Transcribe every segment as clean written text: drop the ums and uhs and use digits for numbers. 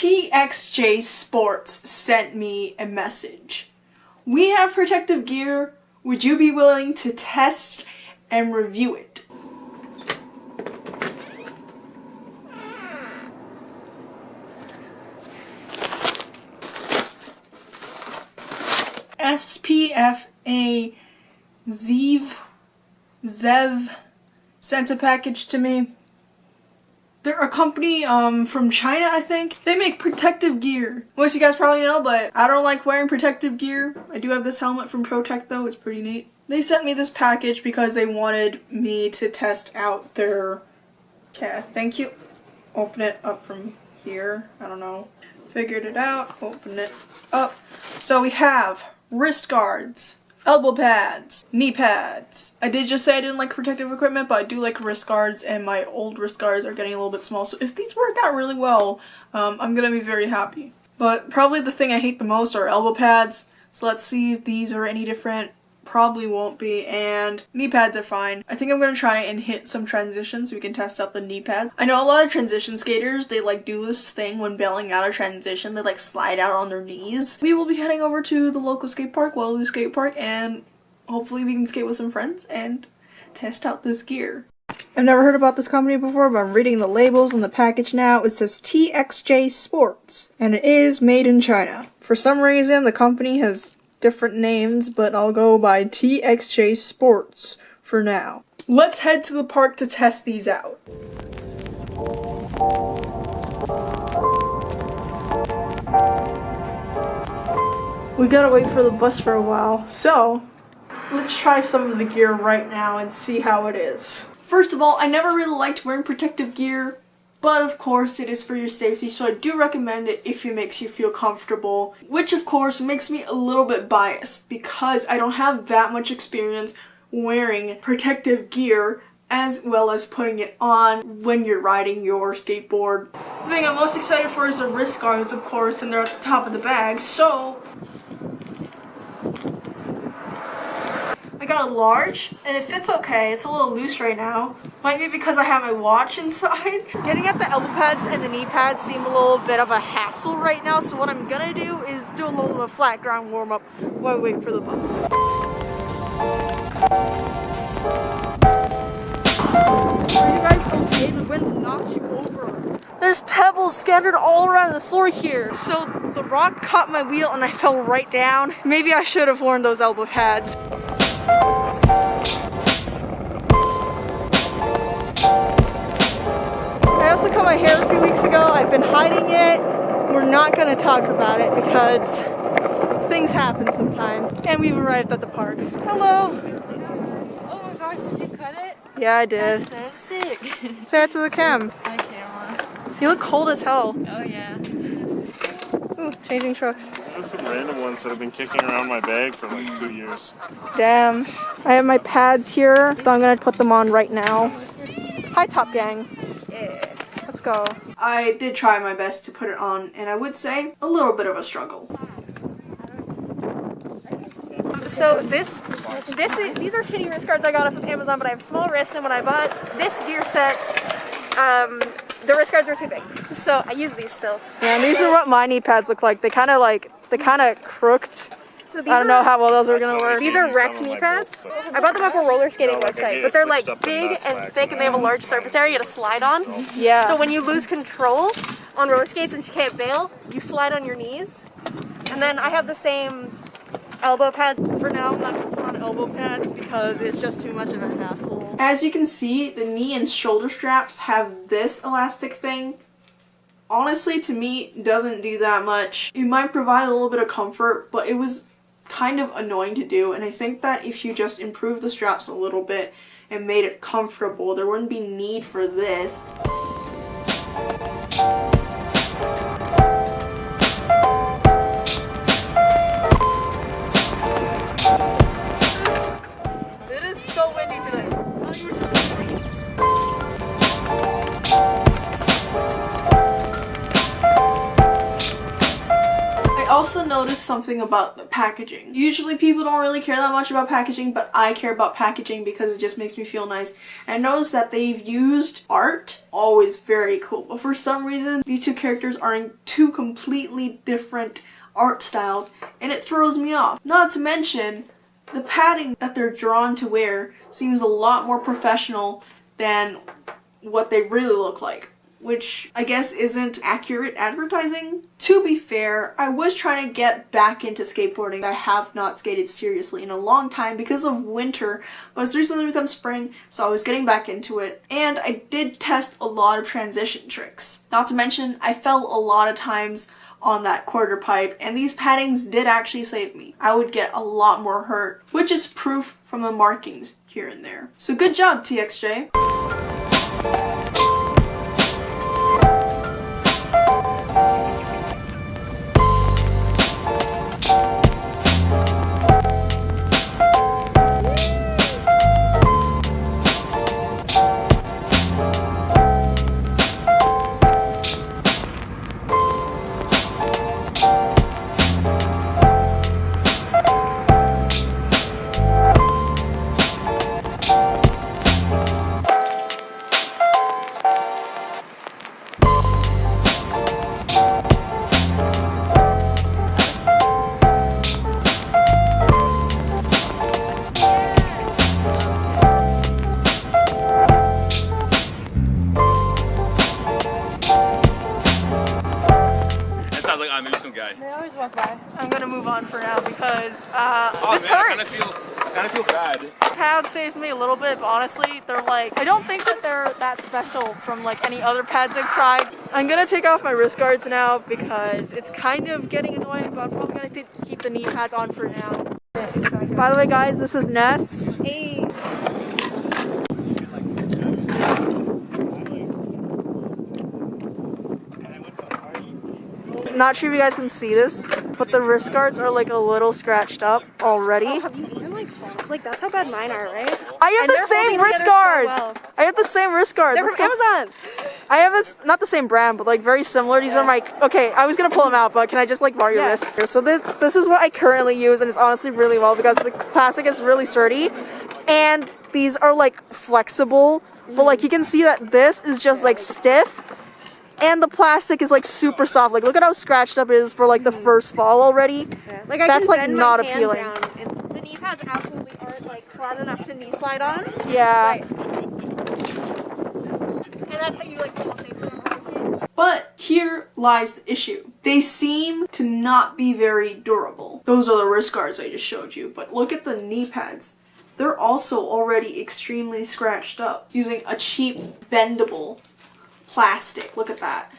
TXJ Sports sent me a message. We have protective gear. Would you be willing to test and review it? SPFA Zev sent a package to me. They're a company from China, I think. They make protective gear. Most of you guys probably know, but I don't like wearing protective gear. I do have this helmet from ProTech though, it's pretty neat. They sent me this package because they wanted me to test out their... Okay, thank you. Open it up from here. I don't know. Figured it out. Open it up. So we have wrist guards, elbow pads, knee pads. I did just say I didn't like protective equipment, but I do like wrist guards, and my old wrist guards are getting a little bit small, so if these work out really well, I'm gonna be very happy. But probably the thing I hate the most are elbow pads, so let's see if these are any different. Probably won't be, and knee pads are fine. I think I'm gonna try and hit some transitions so we can test out the knee pads. I know a lot of transition skaters, they like do this thing when bailing out a transition, they like slide out on their knees. We will be heading over to the local skate park, Waterloo Skate Park, and hopefully we can skate with some friends and test out this gear. I've never heard about this company before, but I'm reading the labels on the package now. It says TXJ Sports, and it is made in China. For some reason, the company has different names, but I'll go by TXJ Sports for now. Let's head to the park to test these out. We gotta wait for the bus for a while, so let's try some of the gear right now and see how it is. First of all, I never really liked wearing protective gear, but of course it is for your safety, so I do recommend it if it makes you feel comfortable, which of course makes me a little bit biased because I don't have that much experience wearing protective gear as well as putting it on when you're riding your skateboard. The thing I'm most excited for is the wrist guards, of course, and they're at the top of the bag, so I got a large, and it fits okay. It's a little loose right now. Might be because I have my watch inside. Getting at the elbow pads and the knee pads seem a little bit of a hassle right now, so what I'm gonna do is do a little bit of flat ground warm-up while we wait for the bus. Are you guys okay? The wind knocks you over. There's pebbles scattered all around the floor here. So the rock caught my wheel and I fell right down. Maybe I should have worn those elbow pads. I also cut my hair a few weeks ago. I've been hiding it. We're not going to talk about it because things happen sometimes. And we've arrived at the park. Hello! Oh my gosh, did you cut it? Yeah, I did. That's so sick. Say it to the cam. My camera. You look cold as hell. Oh yeah. Ooh, changing trucks. There's some random ones that have been kicking around my bag for like 2 years. Damn. I have my pads here, so I'm gonna put them on right now. Hi, Top Gang. Yeah. Let's go. I did try my best to put it on, and I would say a little bit of a struggle. So these are shitty wrist guards I got off of Amazon, but I have small wrists, and when I bought this gear set, the wrist guards were too big, so I use these still. Yeah, and these are what my knee pads look like. They kind of crooked. So I don't know how well those are gonna work. These are wrecked knee pads. I bought them off a roller skating website, but they're like big and thick, and they have a large surface area to slide on. Yeah. So when you lose control on roller skates and you can't bail, you slide on your knees. And then I have the same elbow pads. For now, I'm not going to put on elbow pads because it's just too much of a hassle. As you can see, the knee and shoulder straps have this elastic thing. Honestly, to me, doesn't do that much. It might provide a little bit of comfort, but it was kind of annoying to do, and I think that if you just improved the straps a little bit and made it comfortable, there wouldn't be need for this. It is so windy today. I also noticed something about the packaging. Usually people don't really care that much about packaging, but I care about packaging because it just makes me feel nice. And I noticed that they've used art, always very cool. But for some reason, these two characters are in two completely different art styles, and it throws me off. Not to mention, the padding that they're drawn to wear seems a lot more professional than what they really look like, which I guess isn't accurate advertising. To be fair, I was trying to get back into skateboarding. I have not skated seriously in a long time because of winter, but it's recently become spring, so I was getting back into it, and I did test a lot of transition tricks. Not to mention, I fell a lot of times on that quarter pipe, and these paddings did actually save me. I would get a lot more hurt, which is proof from the markings here and there. So good job, TXJ. They always walk by. I'm gonna move on for now because this man, hurts. I kind of feel bad. Pads saved me a little bit, but honestly, they're like, I don't think that they're that special from like any other pads I've tried. I'm gonna take off my wrist guards now because it's kind of getting annoying, but I'm probably gonna keep the knee pads on for now. By the way, guys, this is Ness. Hey. Not sure if you guys can see this, but the wrist guards are like a little scratched up already. Oh, you're like that's how bad mine are, right? I have the same wrist guards. So well. I have the same wrist guards. They're from Amazon. I have not the same brand, but like very similar. These are my, okay, I was gonna pull them out, but can I just like borrow your wrist? So this is what I currently use, and it's honestly really well because the plastic is really sturdy, and these are like flexible, but like you can see that this is just like stiff, and the plastic is like super soft. Like look at how scratched up it is for like the first fall already. Yeah. Like I that's can like bend not my hand appealing. down, and the knee pads absolutely aren't like flat enough to knee slide on. Yeah. Right. And that's how you like fall safely on roller skates. But here lies the issue. They seem to not be very durable. Those are the wrist guards I just showed you, but look at the knee pads. They're also already extremely scratched up using a cheap bendable plastic. Look at that.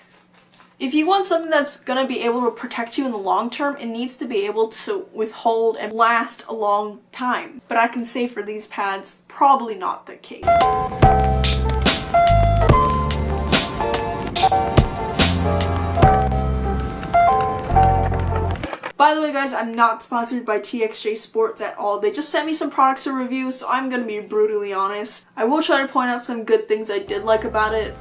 If you want something that's gonna be able to protect you in the long term, it needs to be able to withhold and last a long time. But I can say for these pads, probably not the case. By the way, guys, I'm not sponsored by TXJ Sports at all. They just sent me some products to review, so I'm gonna be brutally honest. I will try to point out some good things I did like about it.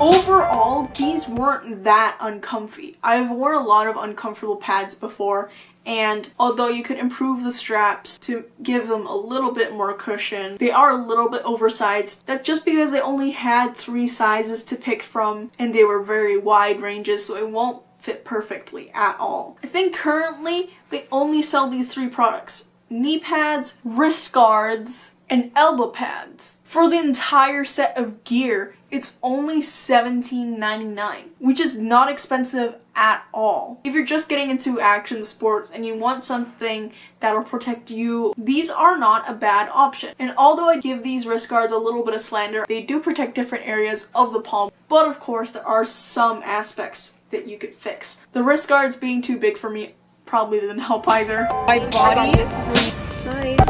Overall, these weren't that uncomfy. I've worn a lot of uncomfortable pads before, and although you could improve the straps to give them a little bit more cushion, they are a little bit oversized. That's just because they only had 3 sizes to pick from, and they were very wide ranges, so it won't fit perfectly at all. I think currently they only sell these 3 products: knee pads, wrist guards, and elbow pads. For the entire set of gear, it's only $17.99, which is not expensive at all. If you're just getting into action sports and you want something that will protect you, these are not a bad option. And although I give these wrist guards a little bit of slander, they do protect different areas of the palm, but of course there are some aspects that you could fix. The wrist guards being too big for me probably didn't help either. My body free night.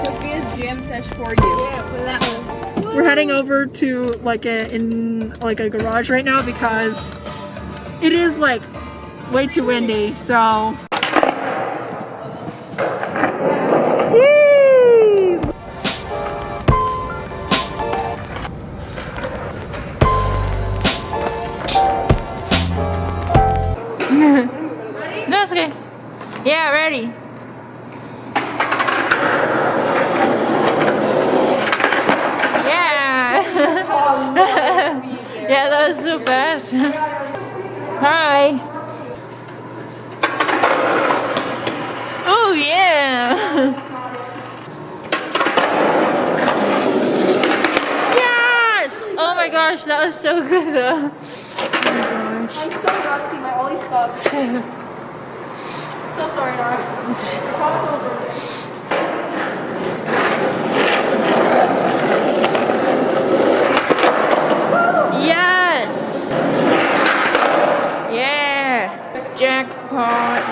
Sophia's jam sesh for you. Yeah, for that one. We're heading over to like a garage right now because it is like way too windy, so. No, it's okay. Yeah, ready. Yeah. Yeah, that was so fast. Hi. Oh yeah. Yes. Oh my gosh, that was so good though. I'm so rusty, my ollie sucks. So sorry, Nara. Promise over. Yes. Yeah. Jackpot.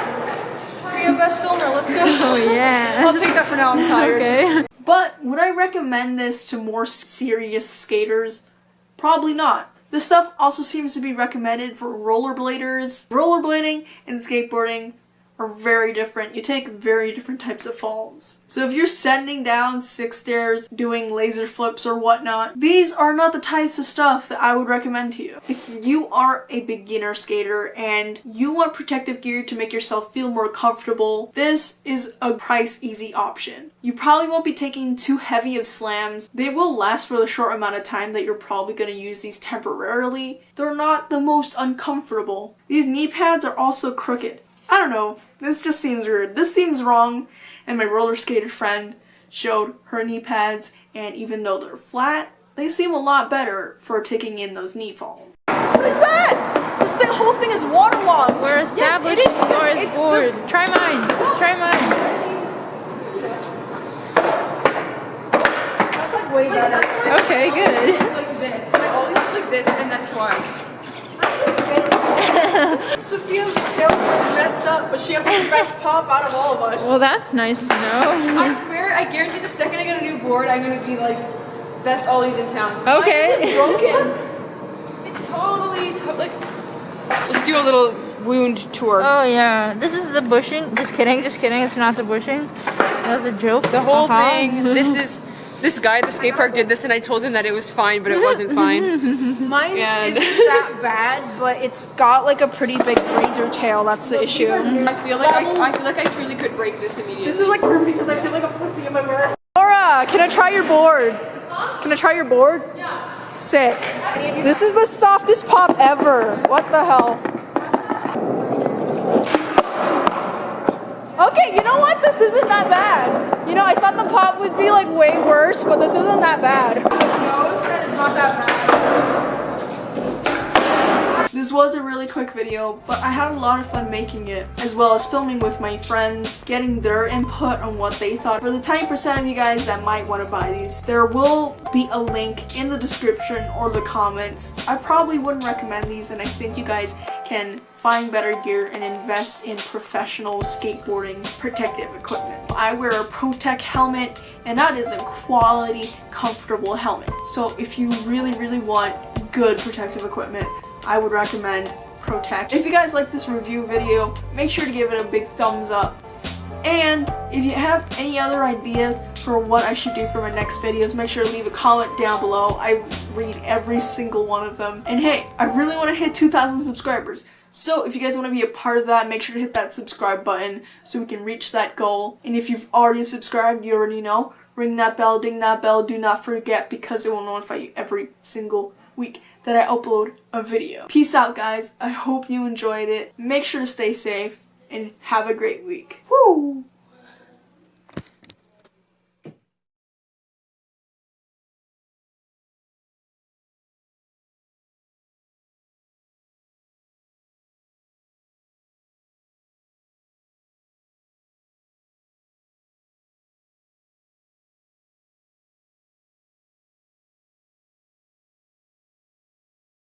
Sophia, best filmer, let's go. Oh yeah. I'll take that for now, I'm tired. Okay. But would I recommend this to more serious skaters? Probably not. This stuff also seems to be recommended for rollerbladers. Rollerblading and skateboarding are very different. You take very different types of falls. So if you're sending down 6 stairs, doing laser flips or whatnot, these are not the types of stuff that I would recommend to you. If you are a beginner skater and you want protective gear to make yourself feel more comfortable, this is a price easy option. You probably won't be taking too heavy of slams. They will last for the short amount of time that you're probably going to use these temporarily. They're not the most uncomfortable. These knee pads are also crooked. I don't know, this just seems weird. This seems wrong, and my roller skater friend showed her knee pads, and even though they're flat, they seem a lot better for taking in those knee falls. What is that? This whole thing is waterlogged. We're establishing yours board. Try mine. Try mine. That's like way better. Okay, good. Like this. I always like this, and that's why. Sophia's tail is messed up, but she has the best pop out of all of us. Well, that's nice to know. I swear, I guarantee the second I get a new board, I'm gonna be like best ollies in town. Okay. Broken. It's totally like. Let's do a little wound tour. Oh yeah, this is the bushing. Just kidding, just kidding. It's not the bushing. That was a joke. The whole thing. This guy at the skate park did this, and I told him that it was fine, but it wasn't fine. Mine And- isn't that bad, but it's got like a pretty big razor tail. That's the issue. I feel like I truly could break this immediately. This is like perfect because I feel like a pussy in my mouth. Laura, can I try your board? Can I try your board? Yeah. Sick. This is the softest pop ever. What the hell? Okay, you know what? This isn't that bad. You know, I thought the pop would be like way worse, but this isn't that bad. Nose said it's not that bad. This was a really quick video, but I had a lot of fun making it, as well as filming with my friends, getting their input on what they thought. For the 10% of you guys that might want to buy these, there will be a link in the description or the comments. I probably wouldn't recommend these, and I think you guys can find better gear and invest in professional skateboarding protective equipment. I wear a ProTech helmet, and that is a quality, comfortable helmet. So if you really want good protective equipment, I would recommend ProTech. If you guys like this review video, make sure to give it a big thumbs up. And if you have any other ideas for what I should do for my next videos, make sure to leave a comment down below. I read every single one of them. And hey, I really want to hit 2,000 subscribers. So if you guys want to be a part of that, make sure to hit that subscribe button so we can reach that goal. And if you've already subscribed, you already know, ring that bell, ding that bell, do not forget, because it will notify you every single week that I upload a video. Peace out, guys. I hope you enjoyed it. Make sure to stay safe and have a great week. Woo!